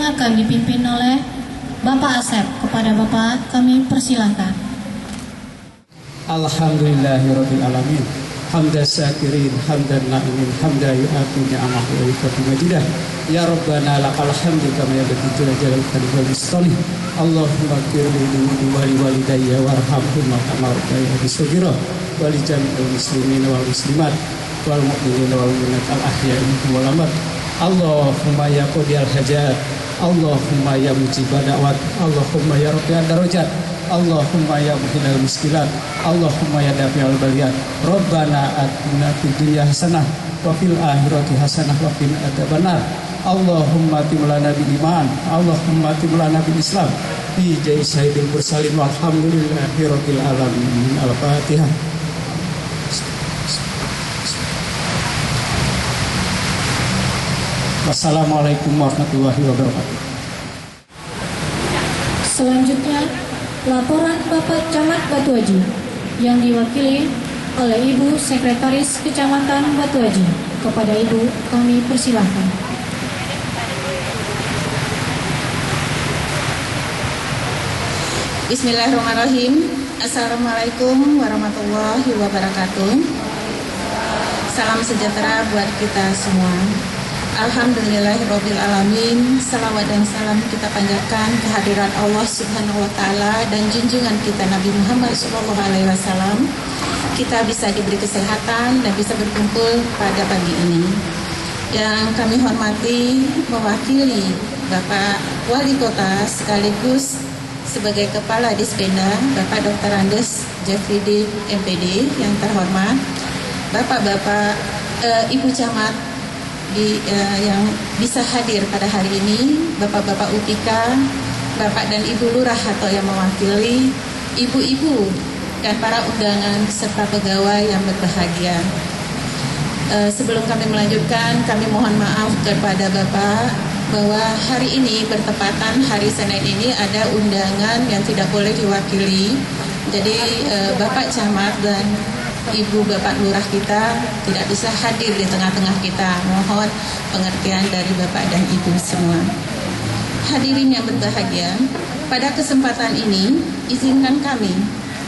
yang akan dipimpin oleh Bapak Asep. Kepada Bapak kami persilahkan. Alhamdulillahirabbil alamin. Hamdan syakirin, hamdan na'imin, hamdan yu'afi ni'amahu wa yukafi majidah. Ya Rabbana lakal hamdu kama yabdi jalal wal istani. Allahumma qirli wali walidayya warhamhuma kama rabbayani shaghira wa li jami'il muslimin wal muslimat wal mu'minin wal mu'minat al ahya'i wal amwat. Allahumma ya qadiyal hajat, Allahumma ya mujibad da'wat, Allahumma ya rafi'ad darajat, Allahumma ya muhinal muskilat, Allahumma ya dafi'al baliyat. Rabbana atina fid dunya hasanah wa fil akhirati hasanah wa qina adzabannar. Allahumma timlana bil iman, Allahumma timlana bil islam. Bi ja'i sayyidil mursalin walhamdulillahirabbil alamin. Al-Fatihah. Wassalamualaikum warahmatullahi wabarakatuh. Selanjutnya, laporan Bapak Camat Batu Aji yang diwakili oleh Ibu Sekretaris Kecamatan Batu Aji. Kepada Ibu kami persilahkan. Bismillahirrahmanirrahim. Assalamualaikum warahmatullahi wabarakatuh. Salam sejahtera buat kita semua. Alhamdulillahirabbil alamin. Salawat dan salam kita panjatkan kehadiran Allah Subhanahu wa taala dan junjungan kita Nabi Muhammad sallallahu alaihi wasallam. Kita bisa diberi kesehatan dan bisa berkumpul pada pagi ini. Yang kami hormati mewakili Bapak Wali Kota sekaligus sebagai Kepala Dispenda Bapak Dr. Andes Jafridi MPD yang terhormat, Bapak-bapak, Ibu Camat yang bisa hadir pada hari ini, Bapak-bapak UPK, Bapak dan Ibu Lurah atau yang mewakili, Ibu-ibu dan para undangan serta pegawai yang berbahagia. Sebelum kami melanjutkan, kami mohon maaf kepada Bapak bahwa hari ini bertepatan hari Senin ini ada undangan yang tidak boleh diwakili. Jadi Bapak Camat dan Ibu Bapak Lurah kita tidak bisa hadir di tengah-tengah kita. Mohon pengertian dari Bapak dan Ibu semua. Hadirin yang berbahagia, pada kesempatan ini izinkan kami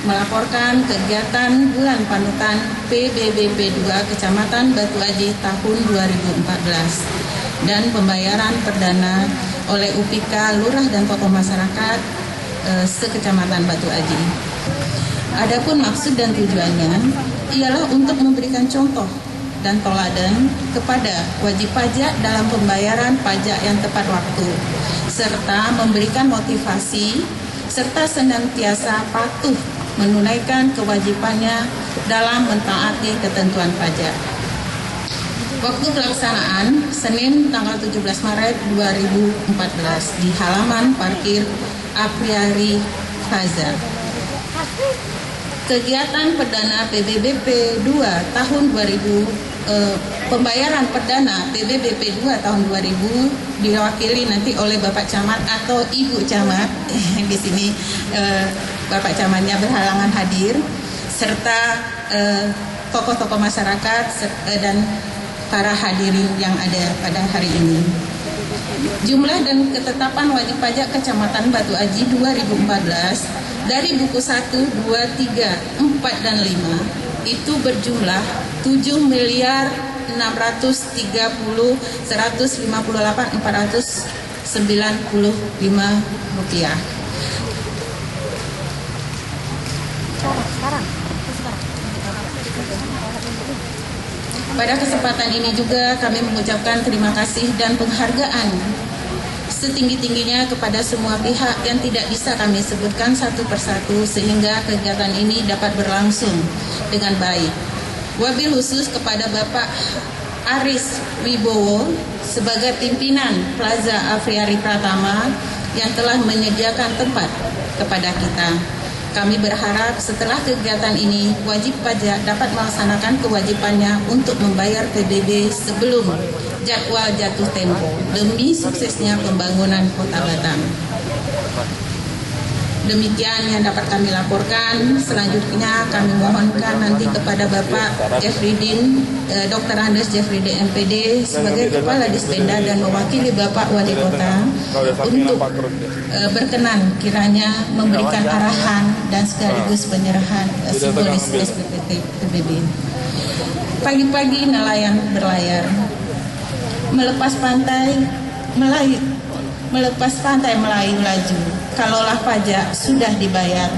melaporkan kegiatan Bulan Panutan PBBP 2 Kecamatan Batu Aji tahun 2014 dan pembayaran perdana oleh UPK, Lurah dan tokoh masyarakat sekecamatan Batu Aji. Adapun maksud dan tujuannya ialah untuk memberikan contoh dan teladan kepada wajib pajak dalam pembayaran pajak yang tepat waktu, serta memberikan motivasi serta senantiasa patuh menunaikan kewajibannya dalam mentaati ketentuan pajak. Waktu pelaksanaan Senin tanggal 17 Maret 2014 di halaman parkir Apriari Plaza. Kegiatan perdana PBBP 2 tahun 2000, pembayaran perdana PBBP 2 tahun 2000 diwakili nanti oleh Bapak Camat atau Ibu Camat. Di sini Bapak Camatnya berhalangan hadir, serta tokoh-tokoh masyarakat dan para hadirin yang ada pada hari ini. Jumlah dan ketetapan wajib pajak Kecamatan Batu Aji 2014 dari buku 1, 2, 3, 4, dan 5 itu berjumlah 7.630.158.495 rupiah. Pada kesempatan ini juga kami mengucapkan terima kasih dan penghargaan setinggi-tingginya kepada semua pihak yang tidak bisa kami sebutkan satu persatu sehingga kegiatan ini dapat berlangsung dengan baik. Wabil khusus kepada Bapak Aris Wibowo sebagai pimpinan Plaza Afriari Pratama yang telah menyediakan tempat kepada kita. Kami berharap setelah kegiatan ini wajib pajak dapat melaksanakan kewajibannya untuk membayar PBB sebelum jadwal jatuh tempo demi suksesnya pembangunan Kota Batam. Demikian yang dapat kami laporkan. Selanjutnya kami mohonkan nanti kepada Bapak Jeffrydin, Dr. Andes Jeffrydin MPD sebagai Kepala Dispenda dan mewakili Bapak Wali Kota untuk berkenan kiranya memberikan arahan dan sekaligus penyerahan simbolis SPPT PBB. Pagi-pagi nelayan berlayar, melepas pantai Melayu laju. Kalaulah pajak sudah dibayar,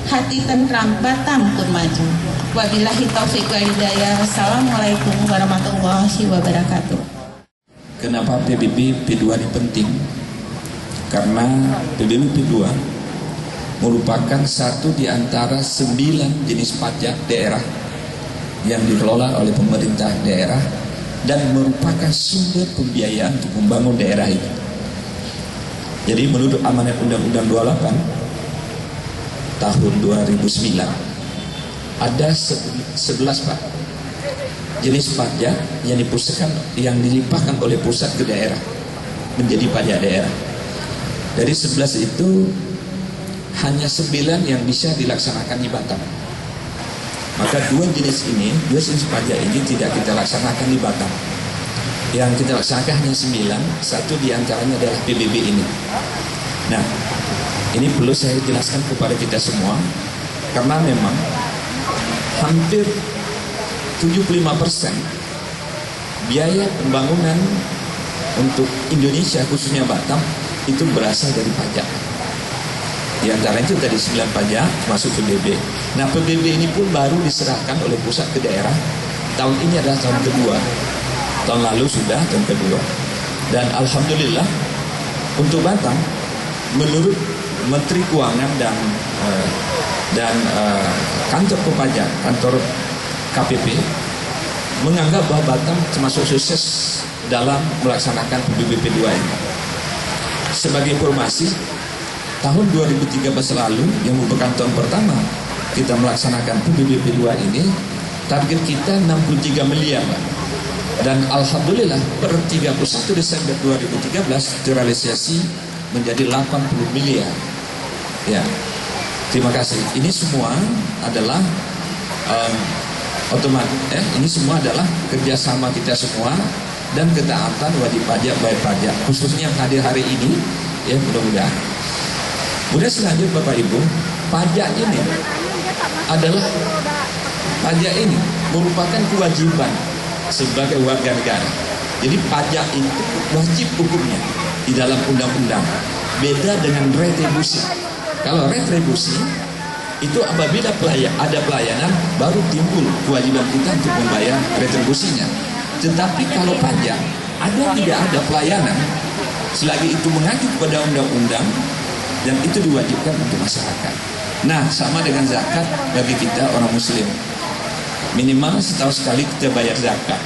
hati tentram Batam pun maju. Wabillahi taufiq wal hidayah. Assalamualaikum warahmatullahi wabarakatuh. Kenapa PBB P2 ini penting? Karena PBB P2 merupakan satu di antara 9 jenis pajak daerah yang dikelola oleh pemerintah daerah dan merupakan sumber pembiayaan untuk membangun daerah itu. Jadi menurut amanat Undang-Undang 28 tahun 2009 ada 11 Pak jenis pajak yang dilimpahkan oleh pusat ke daerah menjadi pajak daerah. Dari 11 itu hanya 9 yang bisa dilaksanakan di Batam. Maka dua jenis pajak ini tidak kita laksanakan di Batam. Yang kita laksanakan hanya 9, satu diantaranya adalah PBB ini. Nah, ini perlu saya jelaskan kepada kita semua, karena memang hampir 75% biaya pembangunan untuk Indonesia, khususnya Batam, itu berasal dari pajak. Di antara itu tadi 9 pajak masuk PBB. Nah, PBB ini pun baru diserahkan oleh pusat ke daerah. Tahun ini adalah tahun kedua. Tahun lalu sudah tahun kedua. Dan alhamdulillah untuk Batam, menurut Menteri Keuangan dan kantor pajak, kantor KPP menganggap bahwa Batam termasuk sukses dalam melaksanakan PBB P2 ini. Sebagai informasi, tahun 2013 lalu yang merupakan tahun pertama kita melaksanakan PBB P2 ini, target kita 63 miliar Pak. Dan alhamdulillah per 31 Desember 2013 terrealisasi menjadi 80 miliar. Ya, terima kasih. Ini semua adalah ini semua adalah kerjasama kita semua dan ketaatan wajib pajak bayar pajak, khususnya yang hadir hari ini. Ya, mudah-mudahan. Kemudian selanjutnya Bapak Ibu, pajak ini merupakan kewajiban sebagai warga negara. Jadi pajak itu wajib hukumnya di dalam undang-undang. Beda dengan retribusi. Kalau retribusi itu apabila ada pelayanan baru timbul kewajiban kita untuk membayar retribusinya. Tetapi kalau pajak tidak ada pelayanan, selagi itu mengacu kepada undang-undang dan itu diwajibkan untuk masyarakat. Nah, sama dengan zakat bagi kita orang Muslim. Minimal setahun sekali kita bayar zakat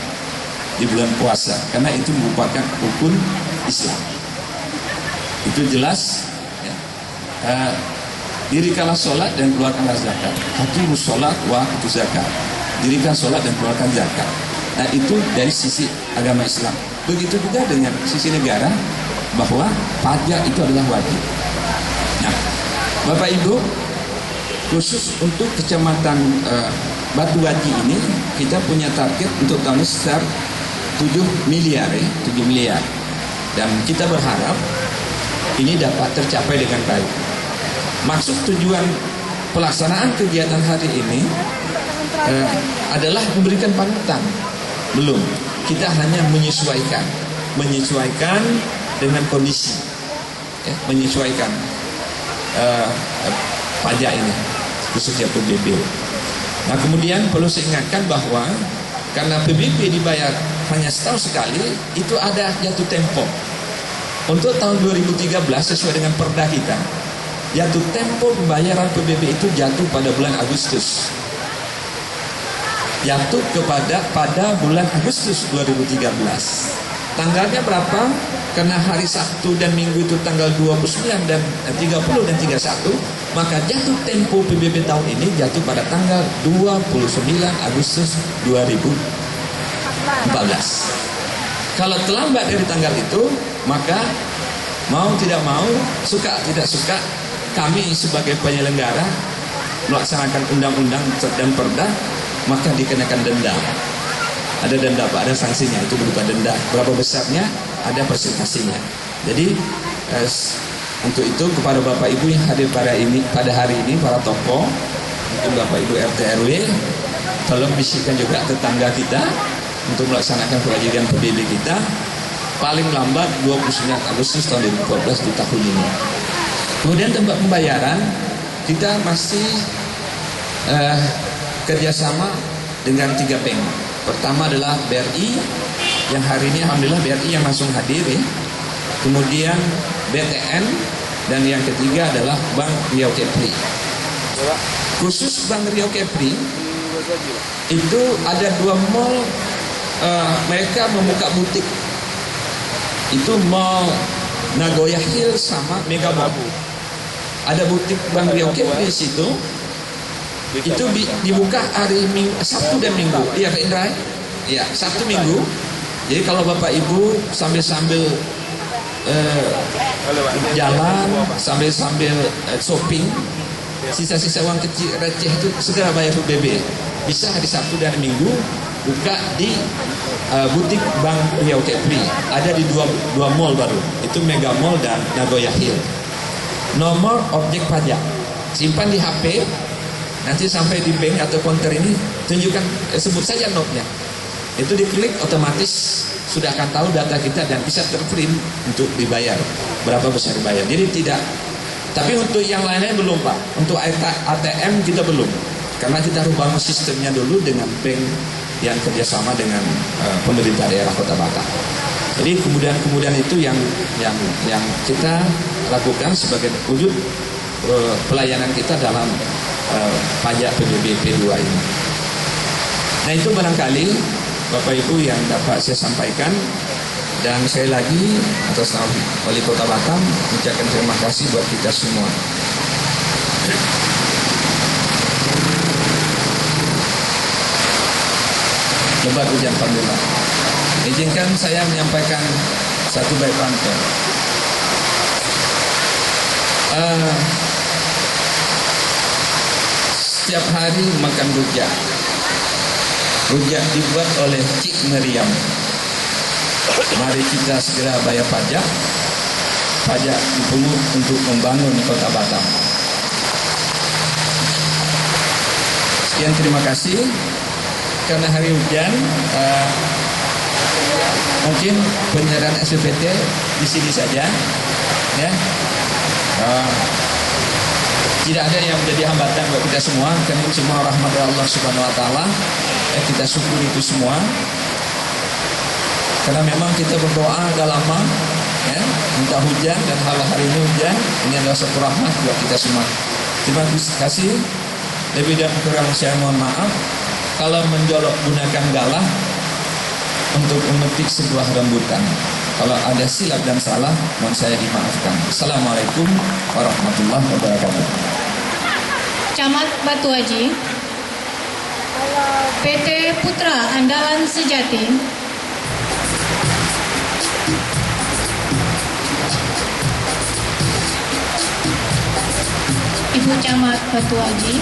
di bulan puasa, karena itu merupakan rukun Islam. Itu jelas ya. Dirikanlah sholat dan keluarkanlah zakat. Hakimus sholat wa atu zakat. Dirikan sholat dan keluarkan zakat. Nah, itu dari sisi agama Islam. Begitu juga dengan sisi negara, bahwa pajak itu adalah wajib. Nah, Bapak Ibu, khusus untuk kecamatan Batu Haji ini kita punya target untuk tahun ini sekitar 7 miliar. Dan kita berharap ini dapat tercapai dengan baik. Maksud tujuan pelaksanaan kegiatan hari ini adalah memberikan panutan. Belum, kita hanya menyesuaikan dengan kondisi, ya, menyesuaikan pajak ini khususnya PBB. Nah, kemudian perlu saya ingatkan bahwa karena PBB dibayar hanya setahun sekali, itu ada jatuh tempo. Untuk tahun 2013 sesuai dengan perda kita, jatuh tempo pembayaran PBB itu jatuh pada bulan Agustus. Jatuh pada bulan Agustus 2013. Tanggalnya berapa? Karena hari Sabtu dan Minggu itu tanggal 29 dan 30 dan 31, maka jatuh tempo PBB tahun ini jatuh pada tanggal 29 Agustus 2014. Kalau terlambat dari tanggal itu, maka mau tidak mau, suka tidak suka, kami sebagai penyelenggara melaksanakan undang-undang dan perda, maka dikenakan denda. Ada denda Pak, ada sanksinya, itu berupa denda. Berapa besarnya, ada presentasinya. Jadi untuk itu kepada Bapak Ibu yang hadir pada hari ini, para tokoh, mungkin Bapak Ibu RT RW, tolong bisikan juga tetangga kita untuk melaksanakan kewajiban PBB kita paling lambat 29 Agustus tahun 2014 di tahun ini. Kemudian tempat pembayaran kita masih kerjasama dengan 3 bank. Pertama adalah BRI yang hari ini alhamdulillah BRI yang langsung hadir ya. Kemudian BTN dan yang ketiga adalah Bank Riau Kepri. Khusus Bank Riau Kepri itu ada 2 mall, mereka membuka butik. Itu mall Nagoya Hill sama Mega Mall. Ada butik Bank Riau Kepri di situ. Itu dibuka hari Sabtu dan Minggu. Iya Pak Indra? Iya, Sabtu Minggu. Jadi kalau Bapak Ibu sambil jalan, sambil shopping, sisa-sisa uang kecil receh itu segera bayar PBB. Bisa hari Sabtu dan Minggu buka di butik Bank Riau Kepri. Ada di dua mall baru. Itu Mega Mall dan Nagoya Hill. Nomor objek pajak simpan di HP. Nanti sampai di bank atau counter ini tunjukkan, sebut saja notnya. Itu diklik otomatis sudah akan tahu data kita dan bisa terprint untuk dibayar berapa besar dibayar. Jadi tidak. Tapi untuk yang lainnya belum Pak. Untuk ATM kita belum. Karena kita harus bangun sistemnya dulu dengan bank yang kerjasama dengan pemerintah daerah Kota Batam. Jadi kemudian itu yang kita lakukan sebagai wujud pelayanan kita dalam pajak PBB P2 ini. Nah itu barangkali Bapak Ibu yang dapat saya sampaikan, dan sekali lagi atas nama Wali Kota Batam ucapkan terima kasih buat kita semua. Lebat hujan alhamdulillah. Izinkan saya menyampaikan satu baik pantun. Setiap hari makan rujak. Rujak dibuat oleh Cik Meriam. Mari kita segera bayar pajak. Pajak dipungut untuk membangun Kota Batam. Sekian, terima kasih. Karena hari hujan, mungkin penyerahan SPPT di sini saja, ya. Tidak ada yang menjadi hambatan buat kita semua, karena ini semua rahmat dari Allah Subhanahu Wa Taala. Kita syukuri itu semua, karena memang kita berdoa agak lama, ya, minta hujan, dan hari ini hujan. Ini adalah satu rahmat buat kita semua. Terima kasih. Lebih dan kurang saya mohon maaf kalau menjolok gunakan galah untuk memetik sebuah rambutan. Kalau ada silap dan salah, mohon saya dimaafkan. Assalamualaikum warahmatullahi wabarakatuh. Camat Batu Haji, PT Putra Andalan Sejati, Ibu Camat Batu Haji,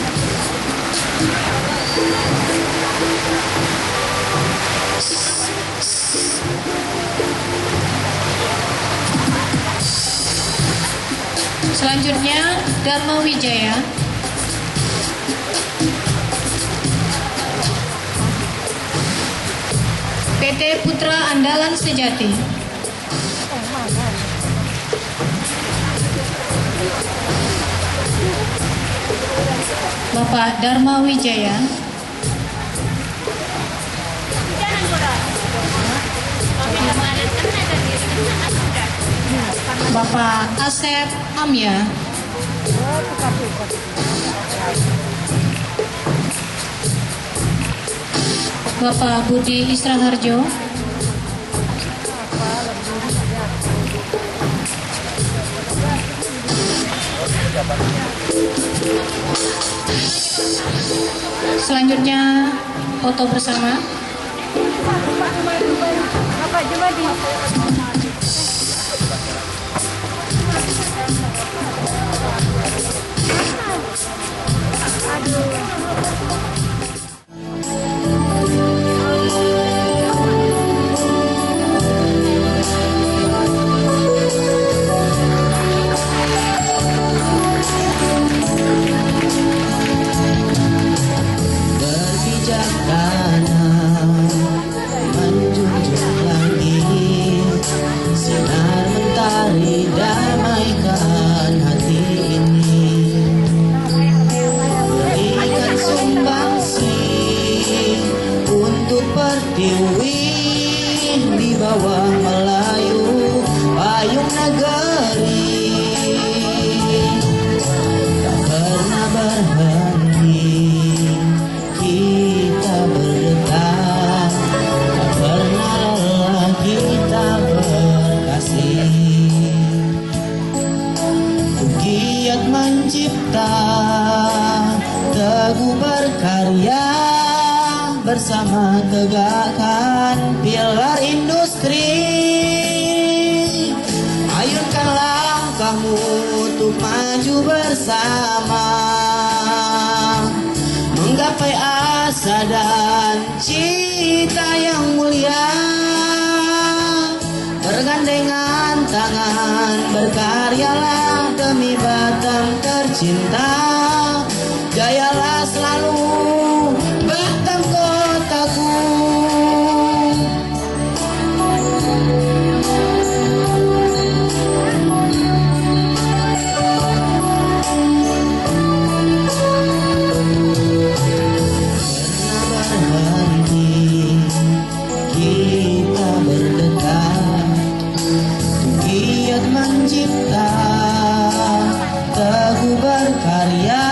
selanjutnya Dharma Wijaya, PT Putra Andalan Sejati, Bapak Dharma Wijaya, Bapak Asep Amya, Bapak Budi Israharjo, selanjutnya foto bersama. Bapak Jumadi. Di bawah Melayu payung negeri, tak pernah berhenti kita berdetak, tak pernah lelah kita berkasih, giat mencipta, teguh berkarya, bersama tegakkan pilar industri. Ayunkan langkahmu untuk maju bersama, menggapai asa dan cita yang mulia. Bergandengan tangan berkaryalah demi Batam tercinta. Jayalah selalu Batam kotaku. Mencipta, teguh berkarya,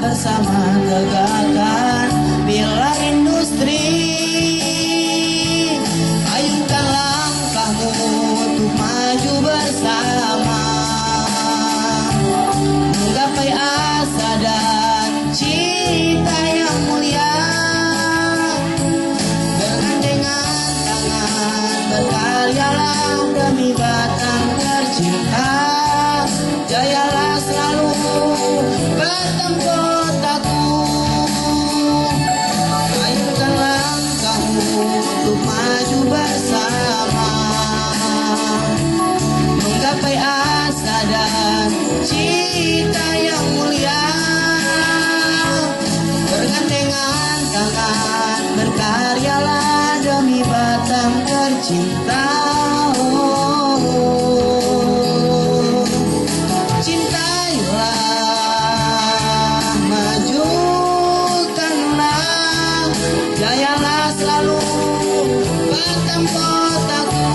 bersama tegakkan pilar industri. Ayunkan langkahmu untuk maju bersama, menggapai asa dan cita yang mulia. Bergandengan tangan berkaryalah demi Batam tercinta. Jayalah selalu Batam kotaku. Ayunkan langkahmu untuk maju bersama, menggapai asa dan cita yang mulia. Bergandengan tangan berkaryalah demi Batam tercinta. Jayalah selalu Batam kotaku.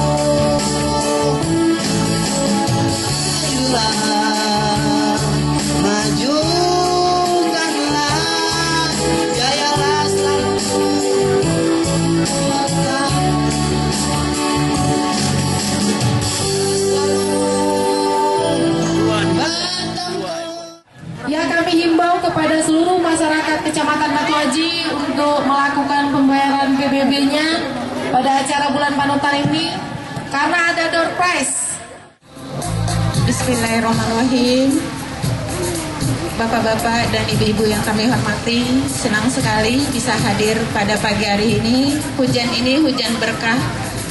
Ayolah majukanlah, jayalah selalu Batam. Ya, kami himbau kepada seluruh masyarakat Kecamatan Batu Aji untuk melakukan pembayaran PBB-nya pada acara bulan panutan ini karena ada door prize. Bismillahirrahmanirrahim. Bapak-bapak dan ibu-ibu yang kami hormati, senang sekali bisa hadir pada pagi hari ini. Hujan ini hujan berkah,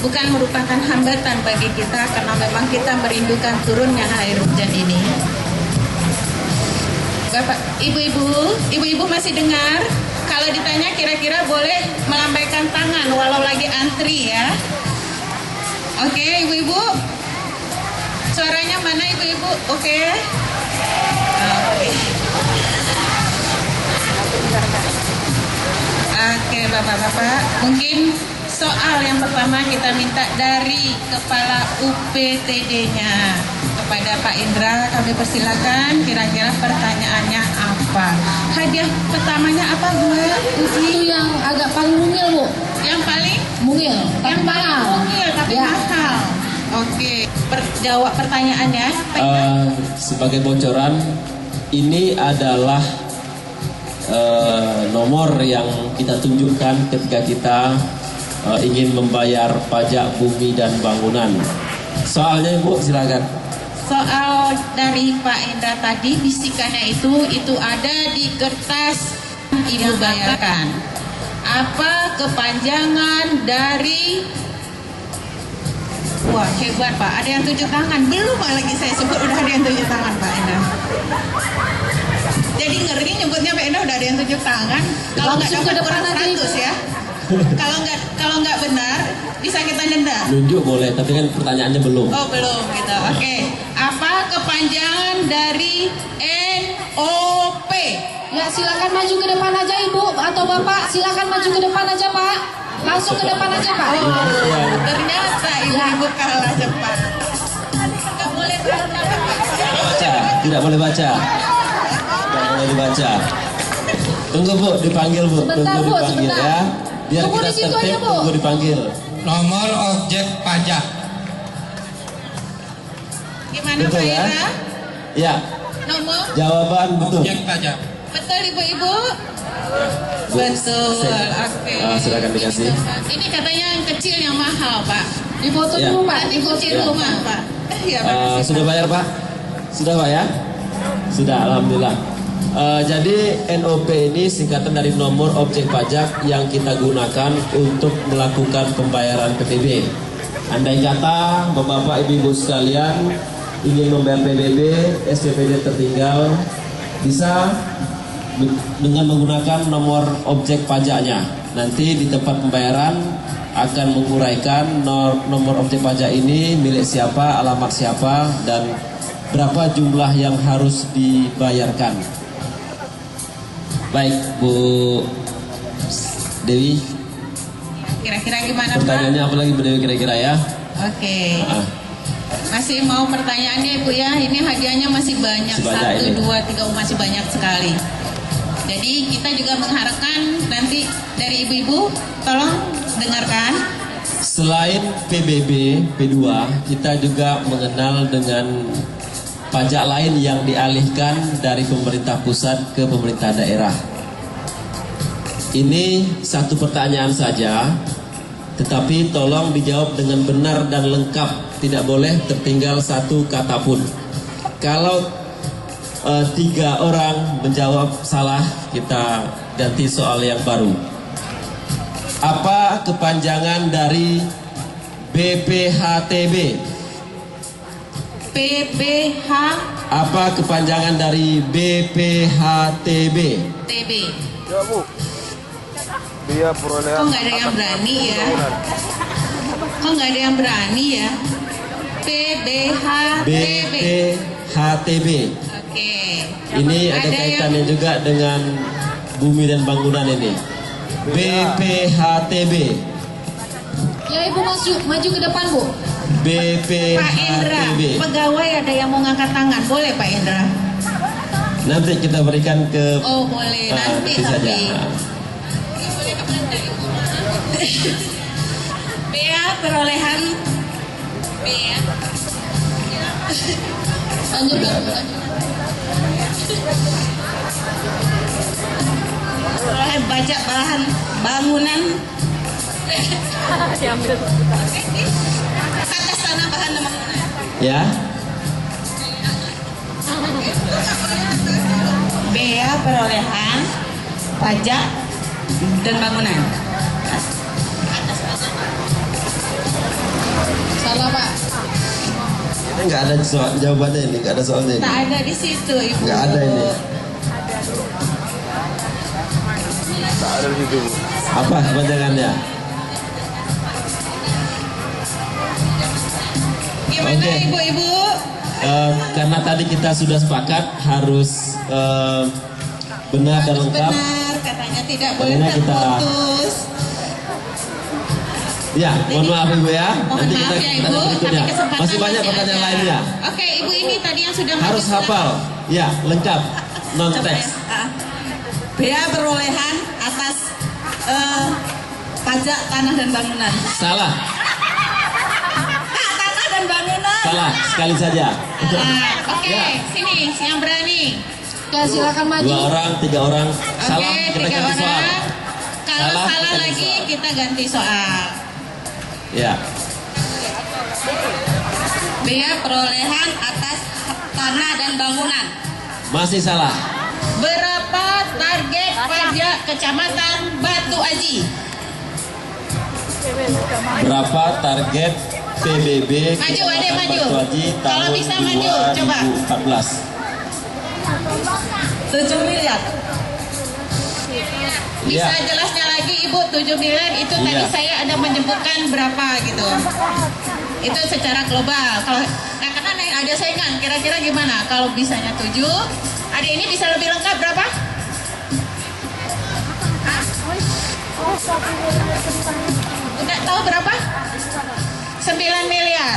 bukan merupakan hambatan bagi kita karena memang kita merindukan turunnya air hujan ini. Bapak, ibu-ibu masih dengar? Kalau ditanya kira-kira boleh melambaikan tangan walau lagi antri ya. Oke, ibu-ibu. Suaranya mana ibu-ibu? Oke. Oke, bapak-bapak. Mungkin soal yang pertama kita minta dari kepala UPTD-nya. Kepada Pak Indra kami persilakan, kira-kira pertanyaannya apa? Hadiah pertamanya apa Bu? Itu yang agak paling mungil, Bu. Yang paling mungil, yang paling mungil tapi ya. mahal. Oke, jawab pertanyaannya. Sebagai bocoran, ini adalah nomor yang kita tunjukkan ketika kita ingin membayar pajak bumi dan bangunan. Soalnya Ibu silakan. soal dari Pak Indra tadi, bisikannya itu ada di kertas Ibu bayarkan. Apa kepanjangan dari... Wah, hebat Pak, ada yang tunjuk tangan. Belum lagi saya sebut, udah ada yang tunjuk tangan Pak Indra. Jadi ngeri nyebutnya Pak Indra udah ada yang tunjuk tangan. Kalau nggak dapat kurang 100 ya. Kalau nggak benar bisa kita denda. Nunjuk boleh, tapi kan pertanyaannya belum. Oh belum gitu. Oke. Apa kepanjangan dari NOP? Ya silakan maju ke depan aja Ibu atau Bapak, silakan maju ke depan aja Pak. Langsung ke depan aja Pak. Oh, ternyata ibu-ibu kalah cepat. Nggak boleh Baca, tidak boleh baca. Tidak boleh dibaca. Tunggu Bu, dipanggil Bu. Sebentar, Tunggu Bu, dipanggil sebentar. ya. Biar Tunggu kita di situ tertib, aja, Bu. tunggu dipanggil. Nomor objek pajak. Gimana Betul Pak ya? Ira? Ya, Nomor? jawaban betul. Objek pajak. Betul ibu-ibu? Bu, Betul. saya- Oke. silakan dikasih. Ini katanya yang kecil yang mahal Pak. Difoto Ya. dulu Pak, Nanti difoto kunci dulu. rumah Pak. Ya, makasih, Sudah Pak. bayar Pak? Sudah Pak ya? Sudah, alhamdulillah. Jadi NOP ini singkatan dari nomor objek pajak yang kita gunakan untuk melakukan pembayaran PPB. Andai kata Bapak Ibu sekalian ingin membayar PBB, SPPD tertinggal, bisa dengan menggunakan nomor objek pajaknya. Nanti di tempat pembayaran akan menguraikan nomor objek pajak ini milik siapa, alamat siapa, dan berapa jumlah yang harus dibayarkan. Baik, Bu Dewi, Kira-kira gimana Pak? pertanyaannya apa lagi Bu Dewi kira-kira ya? Oke. Ah, Masih mau pertanyaannya Ibu ya? Ini hadiahnya masih banyak. Masih banyak 1, ini. 2, 3 masih banyak sekali. Jadi kita juga mengharapkan nanti dari ibu-ibu tolong dengarkan. Selain PBB, P2, kita juga mengenal dengan pajak lain yang dialihkan dari pemerintah pusat ke pemerintah daerah. Ini satu pertanyaan saja, tetapi tolong dijawab dengan benar dan lengkap. Tidak boleh tertinggal satu kata pun. Kalau 3 orang menjawab salah, kita ganti soal yang baru. Apa kepanjangan dari BPHTB? PPH Apa kepanjangan dari BPHTB? TB. Biaya perolehan Kok nggak ada yang berani ya? Kok nggak ada yang berani ya? PBHTB. BPHTB. Oke. Ini ada yang kaitannya juga dengan bumi dan bangunan ini. BPHTB. Ya Ibu maju ke depan Bu. Pak Indra, BPHTB. pegawai ada yang mau ngangkat tangan, boleh Pak Indra? Nanti kita berikan ke Oh boleh, nanti nanti saja. tapi. Bea perolehan Bea Lanjut. perolehan pajak bahan bangunan atas tanah bahan bangunan. Ya. Bea perolehan pajak dan bangunan. Salah Pak. Ini nggak ada soal jawabannya ini, nggak ada soalnya ini. Tak ada di situ Ibu. Nggak ada ini. tak ada di situ, Bu. Apa kepanjangannya? Gimana Oke. ibu-ibu? Karena tadi kita sudah sepakat harus benar dan Harus lengkap. benar, katanya tidak boleh Makanya kita- terputus. Ya, mohon maaf Ibu ya. Mohon Nanti maaf kita ya tanya Ibu, berikutnya. tapi kesempatan Masih banyak pertanyaan ada. lainnya. Oke, Ibu ini tadi yang sudah Harus maju, hafal. Ya, lengkap. Non teks. Bea perolehan atas pajak tanah dan bangunan. Salah. Tanah dan bangunan. Salah sekali saja. Oke, Ya. sini yang berani. Ya silakan maju. 2 orang, 3 orang. Salah, Oke, kita 3 ganti soal. orang. Kalau Salah, salah kita ganti lagi soal. kita ganti soal. Ya. Bea perolehan atas tanah dan bangunan. Masih salah. Berapa target pajak Kecamatan Batu Aji? Berapa target PBB Maju, adek, maju. Batu Aji Kalau tahun bisa maju, coba. 2014? 7 miliar. Bisa Iya. jelasnya lagi Ibu, 7 miliar itu tadi Iya. saya ada menyebutkan berapa gitu. Itu secara global. Kalau karena ada saingan, kira-kira gimana? Kalau bisanya 7, adik ini bisa lebih lengkap berapa? Udah tahu berapa? 9 miliar.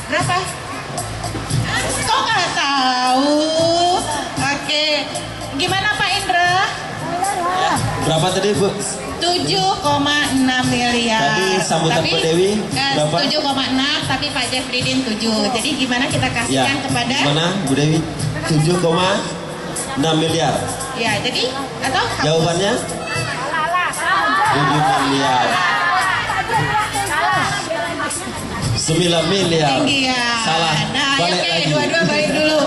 Berapa? Kok nggak tahu? Oke. Gimana Pak Indra? Berapa tadi Bu? 7,6 miliar. Tadi sambutan Bu Dewi berapa? 7,6 tapi Pak Jeffrydin 7. Jadi gimana kita Ya. kasihkan kepada? Mana Bu Dewi? 7,6 miliar. Ya, jadi atau Jawabannya? 7 miliar. 9 miliar. tinggi ya. Salah. Nah, Balik oke, lagi. dua-dua balik dulu.